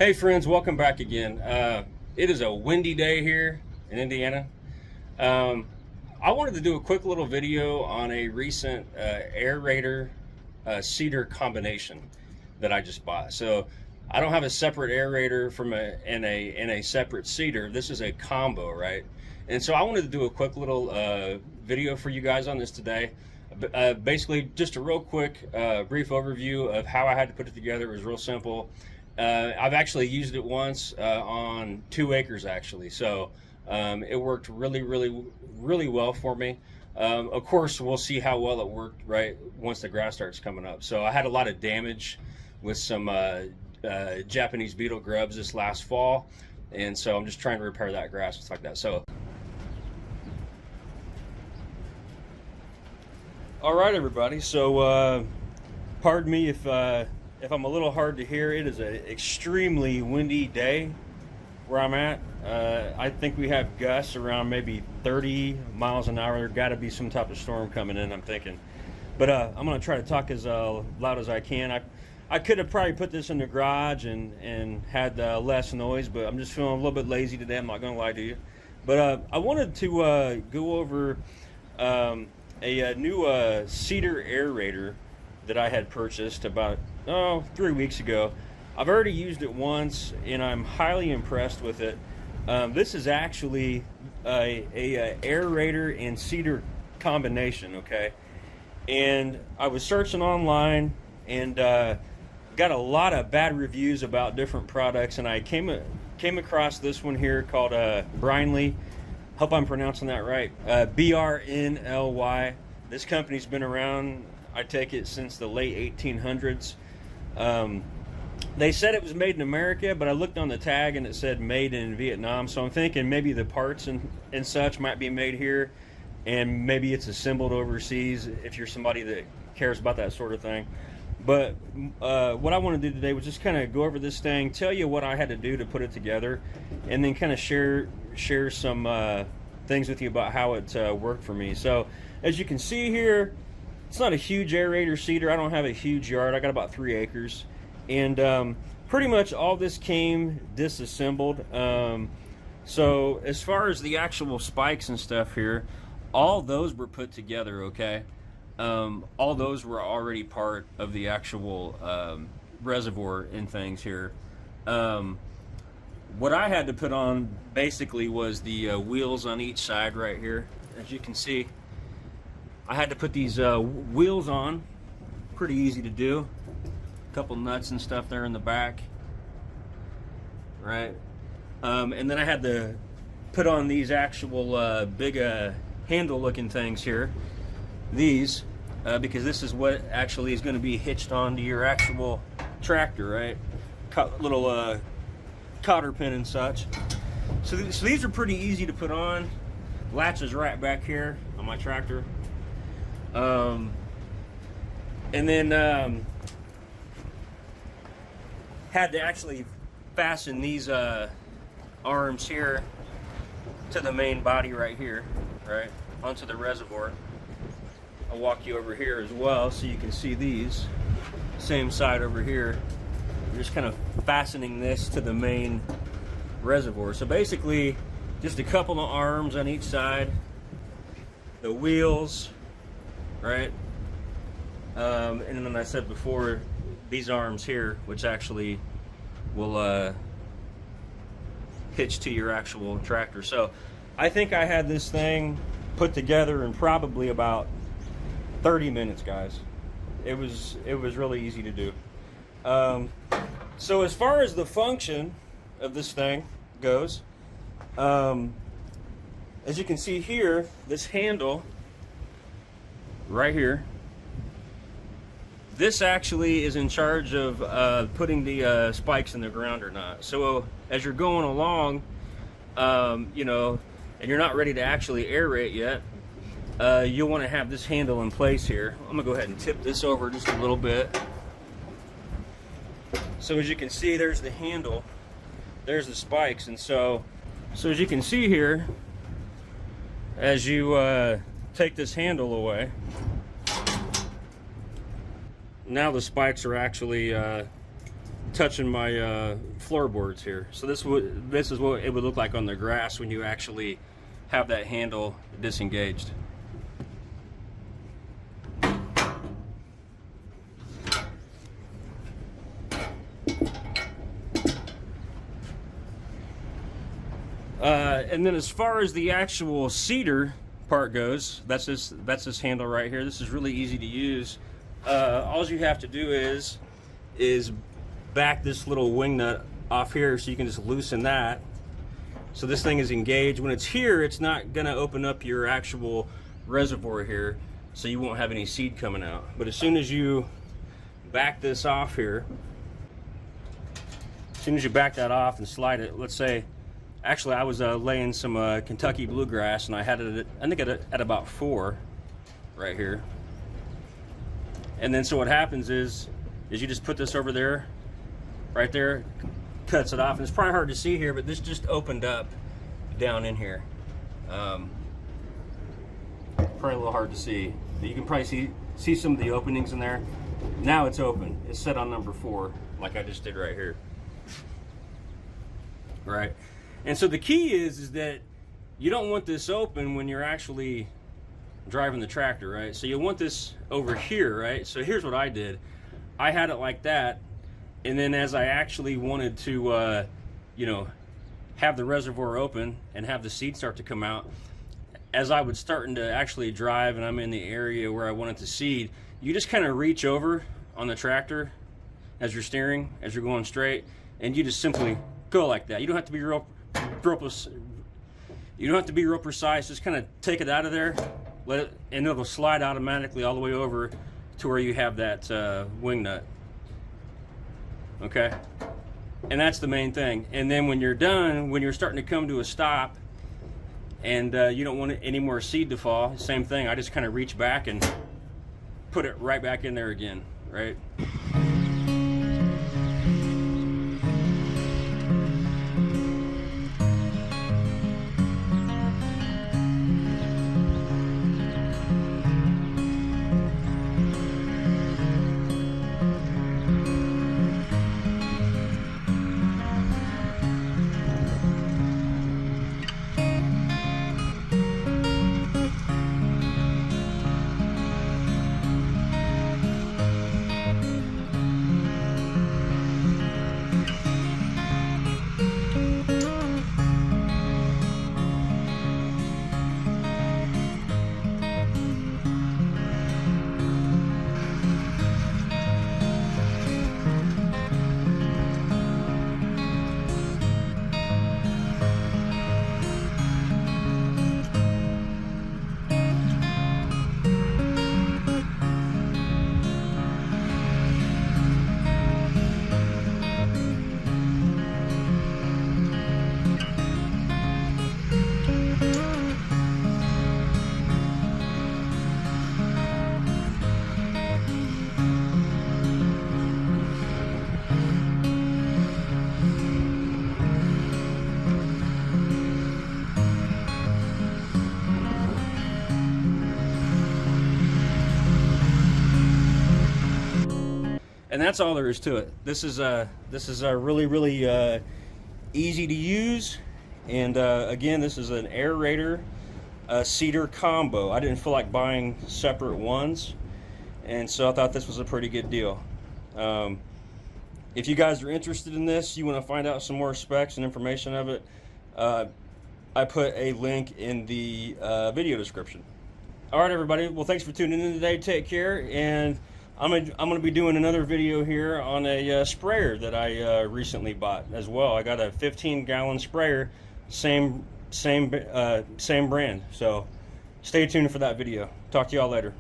Hey friends, welcome back again. It is a windy day here in Indiana. I wanted to do a quick little video on a recent aerator seeder combination that I just bought. So I don't have a separate aerator from in a separate seeder. This is a combo, right? And so I wanted to do a quick little video for you guys on this today. Basically, just a real quick brief overview of how I had to put it together. It was real simple. I've actually used it once on 2 acres actually, so it worked really well for me. Of course, we'll see how well it worked right once the grass starts coming up. So I had a lot of damage with some Japanese beetle grubs this last fall, and so I'm just trying to repair that grass and stuff like that. So all right, everybody, so pardon me if I'm a little hard to hear. It is an extremely windy day where I'm at. I think we have gusts around maybe 30 miles an hour. There's got to be some type of storm coming in, I'm thinking. But I'm going to try to talk as loud as I can. I could have probably put this in the garage and had less noise, but I'm just feeling a little bit lazy today. I'm not going to lie to you. But I wanted to go over a new cedar aerator that I had purchased about 3 weeks ago. I've already used it once and I'm highly impressed with it. This is actually a aerator and seeder combination, okay? And I was searching online and got a lot of bad reviews about different products, and I came across this one here called BRINLY. Hope I'm pronouncing that right. BRNLY. This company's been around, I take it, since the late 1800s. They said it was made in America, but I looked on the tag and it said made in Vietnam, so I'm thinking maybe the parts and such might be made here, and maybe it's assembled overseas if you're somebody that cares about that sort of thing. But what I want to do today was just kind of go over this thing, tell you what I had to do to put it together, and then kind of share some things with you about how it worked for me. So as you can see here, it's not a huge aerator seeder. I don't have a huge yard. I got about 3 acres. And pretty much all this came disassembled. So as far as the actual spikes and stuff here, all those were put together, okay? All those were already part of the actual reservoir and things here. What I had to put on basically was the wheels on each side right here. As you can see, I had to put these wheels on. Pretty easy to do. A couple nuts and stuff there in the back, right? And then I had to put on these actual big handle looking things here, these, because this is what actually is going to be hitched onto your actual tractor, right? Little cotter pin and such. So these are pretty easy to put on. Latch is right back here on my tractor. And then had to actually fasten these arms here to the main body right here, right, onto the reservoir. I'll walk you over here as well so you can see these. Same side over here. I'm just kind of fastening this to the main reservoir. So basically, just a couple of arms on each side, the wheels, right? And then I said before, these arms here, which actually will hitch to your actual tractor. So I think I had this thing put together in probably about 30 minutes, guys. It was really easy to do. So as far as the function of this thing goes, as you can see here, this handle right here, this actually is in charge of putting the spikes in the ground or not. So as you're going along, you know, and you're not ready to actually aerate yet, you'll want to have this handle in place here. I'm gonna go ahead and tip this over just a little bit. So as you can see, there's the handle, there's the spikes, and so as you can see here, as you take this handle away, now the spikes are actually touching my floorboards here. So this is what it would look like on the grass when you actually have that handle disengaged. And then as far as the actual seeder part goes, that's this handle right here. This is really easy to use. All you have to do is back this little wing nut off here, so you can just loosen that. So this thing is engaged. When it's here, it's not gonna open up your actual reservoir here, so you won't have any seed coming out. But as soon as you back this off here, as soon as you back that off and slide it, let's say, actually I was laying some Kentucky bluegrass, and I had it I think at about 4 right here. And then so what happens is you just put this over there, right there, cuts it off. And it's probably hard to see here, but this just opened up down in here. Probably a little hard to see, but you can probably see some of the openings in there. Now it's open. It's set on number 4, like I just did right here. Right. And so the key is that you don't want this open when you're actually driving the tractor, right? So you want this over here, right? So here's what I did. I had it like that, and then as I actually wanted to, you know, have the reservoir open and have the seed start to come out, as I was starting to actually drive and I'm in the area where I wanted to seed, you just kind of reach over on the tractor as you're steering, as you're going straight, and you just simply go like that. You don't have to be real precise. Just kind of take it out of there, let it, and it'll slide automatically all the way over to where you have that wing nut. Okay, and that's the main thing. And then when you're done, when you're starting to come to a stop, and you don't want any more seed to fall, same thing. I just kind of reach back and put it right back in there again, right? And that's all there is to it. This is a really easy to use, and again, this is an aerator seeder combo. I didn't feel like buying separate ones, and so I thought this was a pretty good deal. If you guys are interested in this, you want to find out some more specs and information of it, I put a link in the video description. All right, everybody. Well, thanks for tuning in today. Take care, and I'm gonna be doing another video here on a sprayer that I recently bought as well. I got a 15-gallon sprayer, same brand. So stay tuned for that video. Talk to y'all later.